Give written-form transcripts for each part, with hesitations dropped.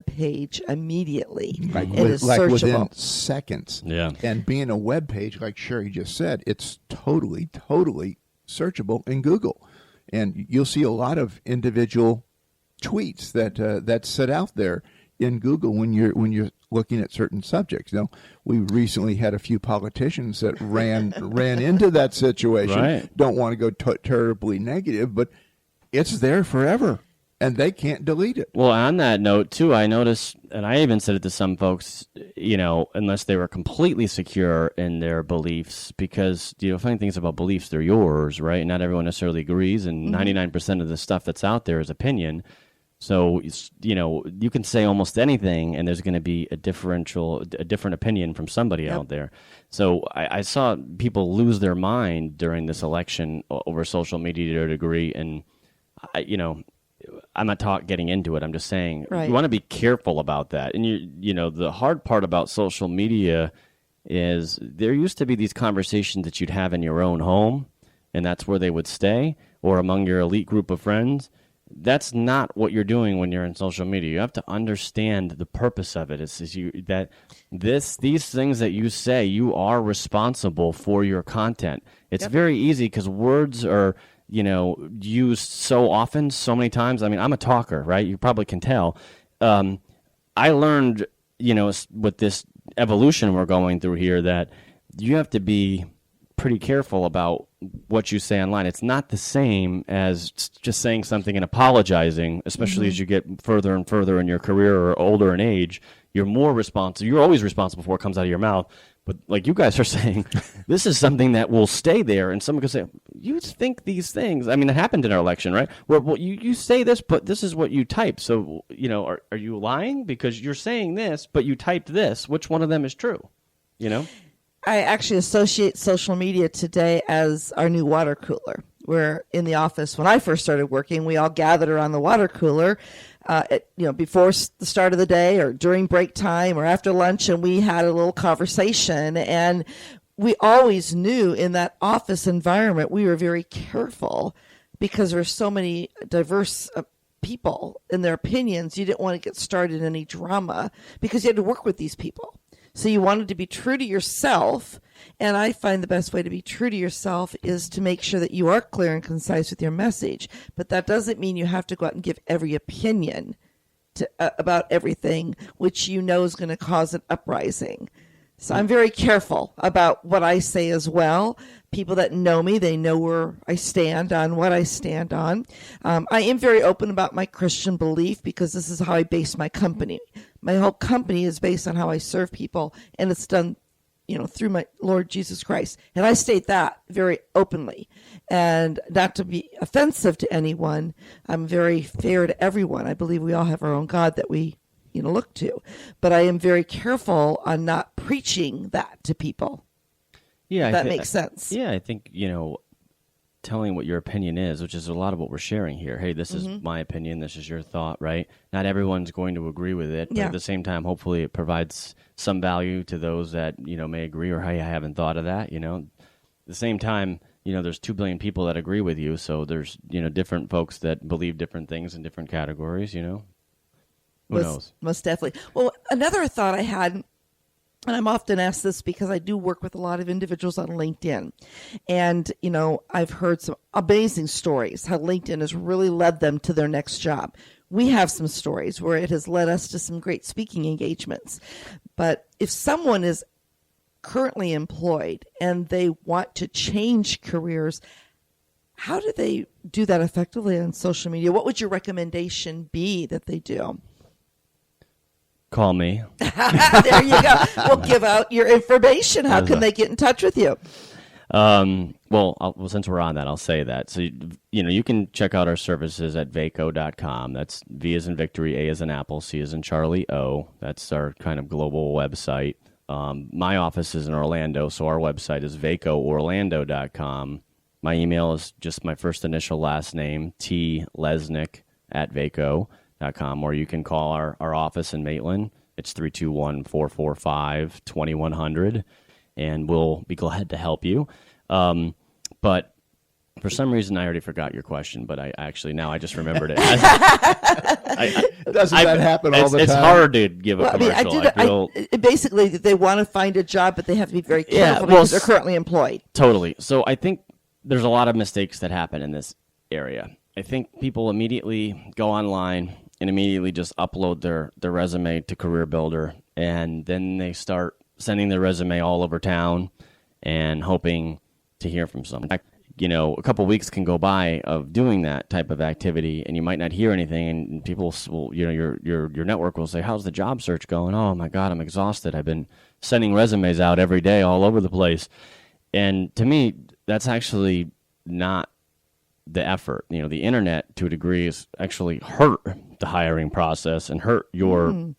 page immediately. Like, It is like within searchable. seconds. Yeah. And being a web page, like Sherry just said, it's totally searchable in Google. And you'll see a lot of individual tweets that sit out there in Google when you're looking at certain subjects. You know, we recently had a few politicians that ran into that situation. Right. Don't want to go terribly negative, but it's there forever, and they can't delete it. Well, on that note, too, I noticed, and I even said it to some folks, unless they were completely secure in their beliefs, because, funny things about beliefs, they're yours, right? Not everyone necessarily agrees, and 99% of the stuff that's out there is opinion. So, you can say almost anything, and there's going to be a different opinion from somebody out there. So I saw people lose their mind during this election over social media to a degree, and, I'm not getting into it. I'm just saying you want to be careful about that. And, the hard part about social media is there used to be these conversations that you'd have in your own home, and that's where they would stay, or among your elite group of friends. That's not what you're doing when you're in social media. You have to understand the purpose of it. These things that you say, you are responsible for your content. It's very easy because words are, used so often, so many times. I mean, I'm a talker, right? You probably can tell. I learned, with this evolution we're going through here, that you have to be pretty careful about what you say online. It's not the same as just saying something and apologizing, especially as you get further and further in your career or older in age. You're more responsible. You're always responsible for what comes out of your mouth. But like you guys are saying, this is something that will stay there. And someone could say, you think these things. I mean, that happened in our election, right? Well, you say this, but this is what you type. So, are you lying? Because you're saying this, but you typed this. Which one of them is true? I actually associate social media today as our new water cooler. We're in the office. When I first started working, we all gathered around the water cooler, before the start of the day or during break time or after lunch, and we had a little conversation. And we always knew in that office environment, we were very careful because there were so many diverse people in their opinions. You didn't want to get started in any drama because you had to work with these people. So you wanted to be true to yourself, and I find the best way to be true to yourself is to make sure that you are clear and concise with your message. But that doesn't mean you have to go out and give every opinion about everything, which is going to cause an uprising. So I'm very careful about what I say as well. People that know me, they know where I stand on what I stand on. I am very open about my Christian belief because this is how I base my company. My whole company is based on how I serve people, and it's done, through my Lord Jesus Christ. And I state that very openly, and not to be offensive to anyone. I'm very fair to everyone. I believe we all have our own God that we look to, but I am very careful on not preaching that to people. Yeah, that makes sense. Yeah, I think telling what your opinion is, which is a lot of what we're sharing here. Hey, this is my opinion. This is your thought, right? Not everyone's going to agree with it, but at the same time, hopefully, it provides some value to those that may agree or hey, I haven't thought of that. At the same time, there's 2 billion people that agree with you, so there's different folks that believe different things in different categories. Who knows? Most definitely. Well, another thought I had, and I'm often asked this because I do work with a lot of individuals on LinkedIn. And, I've heard some amazing stories how LinkedIn has really led them to their next job. We have some stories where it has led us to some great speaking engagements. But if someone is currently employed and they want to change careers, how do they do that effectively on social media? What would your recommendation be that they do? Call me. There you go. We'll give out your information. How can they get in touch with you? Well, since we're on that, I'll say that. So, you can check out our services at vaco.com. That's V as in victory, A as in apple, C as in Charlie, O. That's our kind of global website. My office is in Orlando, so our website is vacoorlando.com. My email is just my first initial last name, tlesnick@vaco.com, or you can call our office in Maitland. It's 321-445-2100, and we'll be glad to help you. But For some reason, I already forgot your question, but I actually now I just remembered it. Doesn't that happen all the time? It's hard to give a commercial. Basically, they want to find a job, but they have to be very careful Yeah, well, because they're currently employed. Totally. So I think there's a lot of mistakes that happen in this area. I think people immediately go online and immediately just upload their resume to Career Builder, and then they start sending their resume all over town and hoping to hear from someone. A couple of weeks can go by of doing that type of activity, and you might not hear anything, and people will, your network will say, how's the job search going? Oh my God, I'm exhausted. I've been sending resumes out every day all over the place. And to me, that's actually not the effort. The internet to a degree is actually hurt the hiring process and hurt your,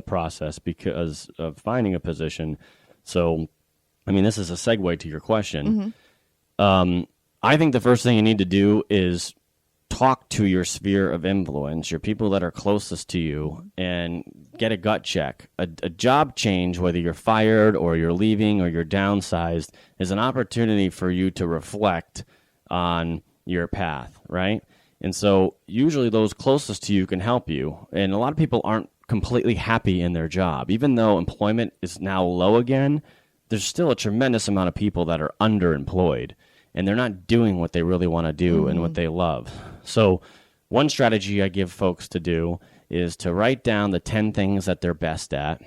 process because of finding a position. So, this is a segue to your question. I think the first thing you need to do is talk to your sphere of influence, your people that are closest to you, and get a gut check. A job change, whether you're fired or you're leaving or you're downsized, is an opportunity for you to reflect on your path, right? And so usually those closest to you can help you. And a lot of people aren't completely happy in their job. Even though employment is now low again, there's still a tremendous amount of people that are underemployed, and they're not doing what they really want to do and what they love. So one strategy I give folks to do is to write down the 10 things that they're best at,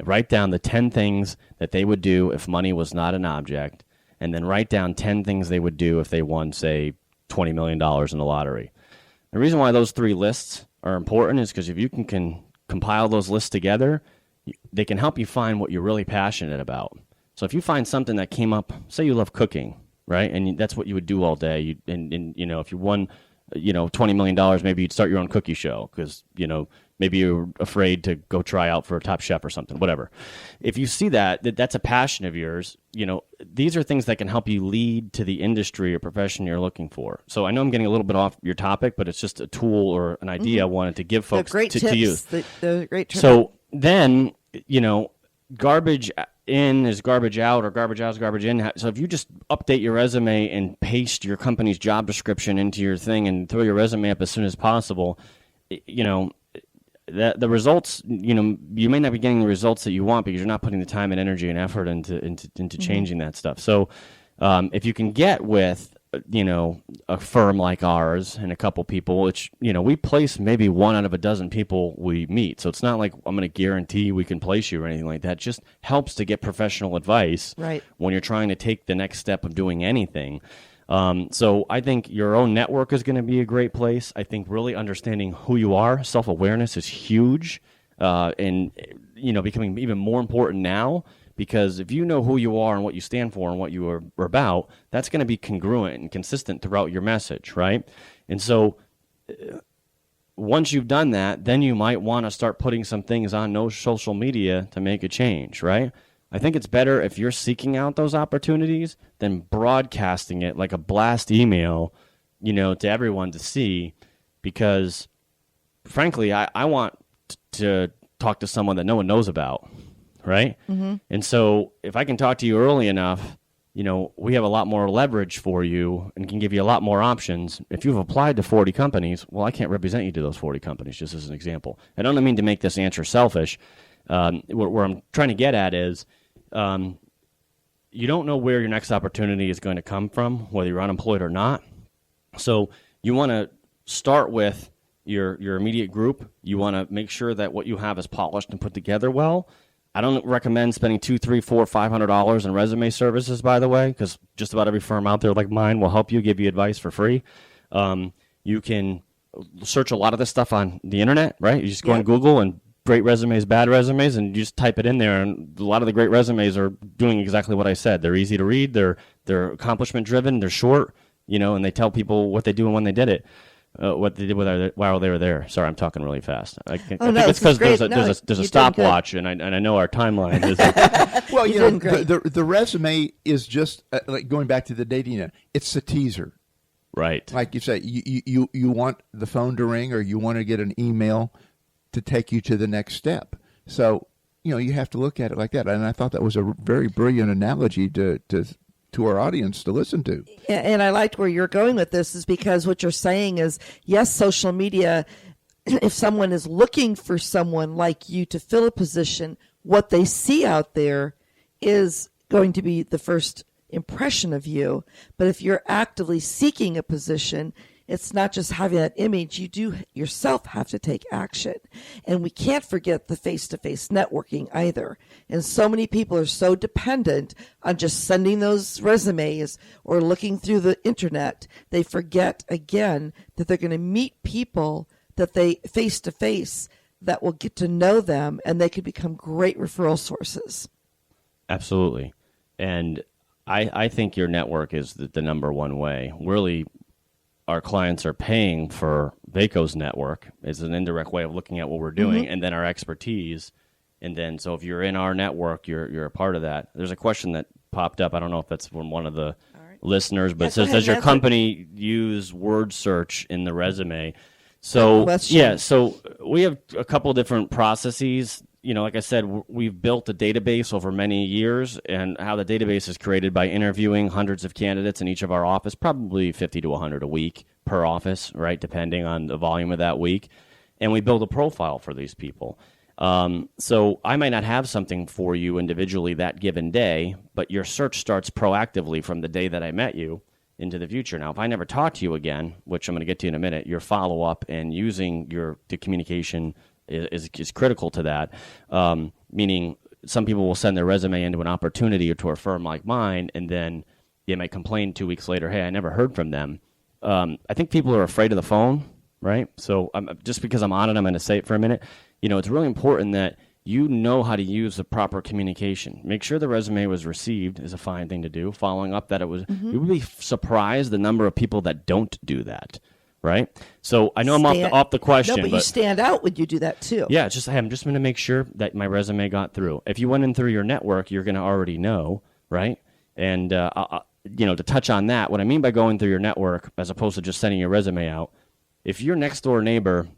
write down the 10 things that they would do if money was not an object, and then write down 10 things they would do if they won, say, $20 million in the lottery. The reason why those 3 lists are important is because if you can compile those lists together, they can help you find what you're really passionate about. So if you find something that came up, say you love cooking, right? And that's what you would do all day. And if you won, $20 million, maybe you'd start your own cookie show because, maybe you're afraid to go try out for a Top Chef or something, whatever. If you see that's a passion of yours, these are things that can help you lead to the industry or profession you're looking for. So I know I'm getting a little bit off your topic, but it's just a tool or an idea I wanted to give folks to use. The great tips. So then, garbage in is garbage out, or garbage out is garbage in. So if you just update your resume and paste your company's job description into your thing and throw your resume up as soon as possible, the results, you may not be getting the results that you want because you're not putting the time and energy and effort into changing that stuff. So if you can get with a firm like ours and a couple people, which, we place maybe 1 out of a dozen people we meet. So it's not like I'm going to guarantee we can place you or anything like that. It just helps to get professional advice when you're trying to take the next step of doing anything. So I think your own network is going to be a great place. I think really understanding who you are, self-awareness is huge, and, becoming even more important now. Because if you know who you are and what you stand for and what you are about, that's going to be congruent and consistent throughout your message, right? And so once you've done that, then you might want to start putting some things on social media to make a change, right? I think it's better if you're seeking out those opportunities than broadcasting it like a blast email, to everyone to see, because frankly, I want to talk to someone that no one knows about. Right? Mm-hmm. And so if I can talk to you early enough, we have a lot more leverage for you and can give you a lot more options. If you've applied to 40 companies, well, I can't represent you to those 40 companies, just as an example. I don't mean to make this answer selfish. Where I'm trying to get at is you don't know where your next opportunity is going to come from, whether you're unemployed or not. So you want to start with your immediate group. You want to make sure that what you have is polished and put together well. I don't recommend spending $200, $300, $400, $500 in resume services, by the way, because just about every firm out there like mine will help you, give you advice for free. You can search a lot of this stuff on the internet, right? You just go on Google and great resumes, bad resumes, and you just type it in there. And a lot of the great resumes are doing exactly what I said. They're easy to read. They're accomplishment driven. They're short, and they tell people what they do and when they did it. What they did while they were there. Sorry, I'm talking really fast. I think it's because there's a stopwatch, and I know our timeline is. Well, the resume is just like going back to the dating app. It's a teaser, right? Like you say, you want the phone to ring, or you want to get an email to take you to the next step. So you have to look at it like that. And I thought that was a very brilliant analogy to to our audience to listen to. And I liked where you're going with this, is because what you're saying is, yes, social media, if someone is looking for someone like you to fill a position, what they see out there is going to be the first impression of you. But if you're actively seeking a position, it's not just having that image. You do yourself have to take action. And we can't forget the face-to-face networking either. And so many people are so dependent on just sending those resumes or looking through the internet, they forget again that they're going to meet people that they face-to-face that will get to know them, and they could become great referral sources. Absolutely. And I think your network is the number one way. Really, our clients are paying for Vaco's network. It's an indirect way of looking at what we're doing, and then our expertise. And then, so if you're in our network, you're a part of that. There's a question that popped up. I don't know if that's from one of the listeners, but it says, does your company use word search in the resume? So, so we have a couple different processes. You know, like I said, we've built a database over many years, and how the database is created by interviewing hundreds of candidates in each of our office, probably 50 to 100 a week per office, right, depending on the volume of that week. And we build a profile for these people. So I might not have something for you individually that given day, but your search starts proactively from the day that I met you into the future. Now, if I never talk to you again, which I'm going to get to in a minute, your follow-up and using the communication is critical to that, meaning some people will send their resume into an opportunity or to a firm like mine, and then they might complain 2 weeks later, hey, I never heard from them. I think people are afraid of the phone, right? So just because I'm on it, I'm going to say it for a minute. You know, it's really important that you know how to use the proper communication. Make sure the resume was received is a fine thing to do. Following up that it was, you would be surprised the number of people that don't do that, right? So I know I'm off the question. No, but you stand out when you do that too. Yeah, it's just, hey, I'm just going to make sure that my resume got through. If you went in through your network, you're going to already know, right? And, you know, to touch on that, what I mean by going through your network as opposed to just sending your resume out, if your next door neighbor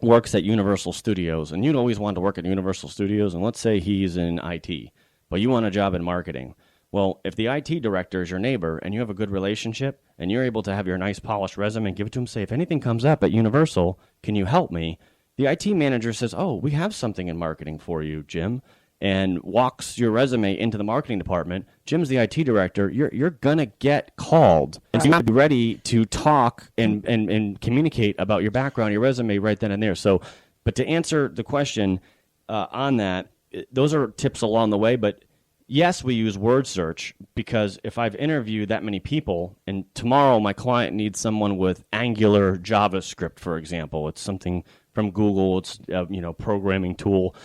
works at Universal Studios, and you'd always want to work at Universal Studios, and let's say he's in IT, but you want a job in marketing. Well, if the IT director is your neighbor and you have a good relationship and you're able to have your nice polished resume and give it to him, say, if anything comes up at Universal, can you help me? The IT manager says, oh, we have something in marketing for you, Jim, and walks your resume into the marketing department. Jim's the IT director. You're going to get called. And so you have to be ready to talk and communicate about your background, your resume right then and there. So, but to answer the question on that, those are tips along the way. But yes, we use word search because if I've interviewed that many people and tomorrow my client needs someone with Angular JavaScript, for example, it's something from Google, it's a programming tool,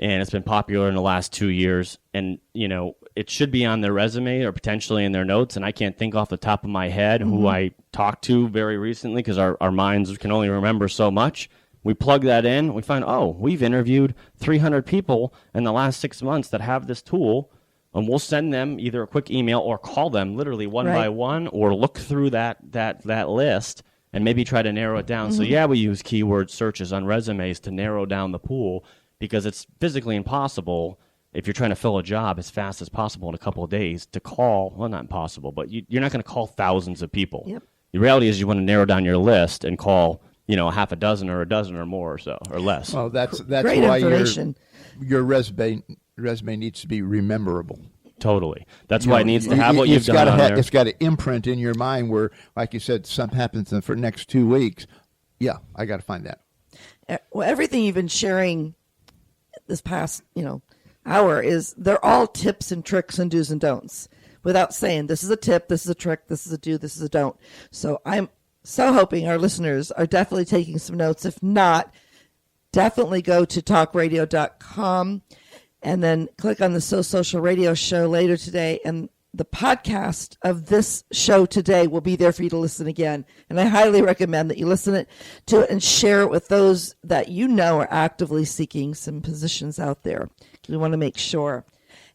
and it's been popular in the last 2 years. And, you know, it should be on their resume or potentially in their notes. And I can't think off the top of my head who I talked to very recently because our minds can only remember so much. We plug that in. We find, oh, we've interviewed 300 people in the last 6 months that have this tool. And we'll send them either a quick email or call them literally one by one or look through that list and maybe try to narrow it down. So, yeah, we use keyword searches on resumes to narrow down the pool, because it's physically impossible if you're trying to fill a job as fast as possible in a couple of days to call, well, not impossible, but you're not going to call thousands of people. Yep. The reality is you want to narrow down your list and call, a half a dozen or a dozen or more or so, or less. Well, that's great why information. Your resume needs to be rememberable. Totally. That's why it needs to have what you've done on there. It's got to imprint in your mind where, like you said, something happens for the next 2 weeks. Yeah, I got to find that. Well, everything you've been sharing this past, hour they're all tips and tricks and do's and don'ts without saying this is a tip, this is a trick, this is a do, this is a don't. So I'm so hoping our listeners are definitely taking some notes. If not, definitely go to talkradio.com and then click on the So Social Radio show later today, and the podcast of this show today will be there for you to listen again. And I highly recommend that you listen to it and share it with those that you know are actively seeking some positions out there. We want to make sure.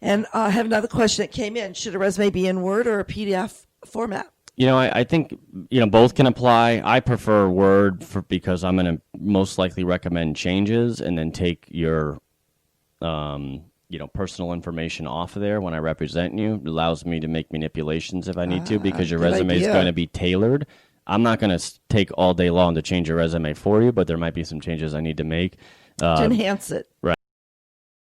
And I have another question that came in. Should a resume be in Word or a PDF format? I think, both can apply. I prefer Word because I'm going to most likely recommend changes and then take your personal information off of there when I represent you. It allows me to make manipulations if I need to, because your good resume is idea. going to be tailored. I'm not going to take all day long to change your resume for you, but there might be some changes I need to make. To enhance it. Right.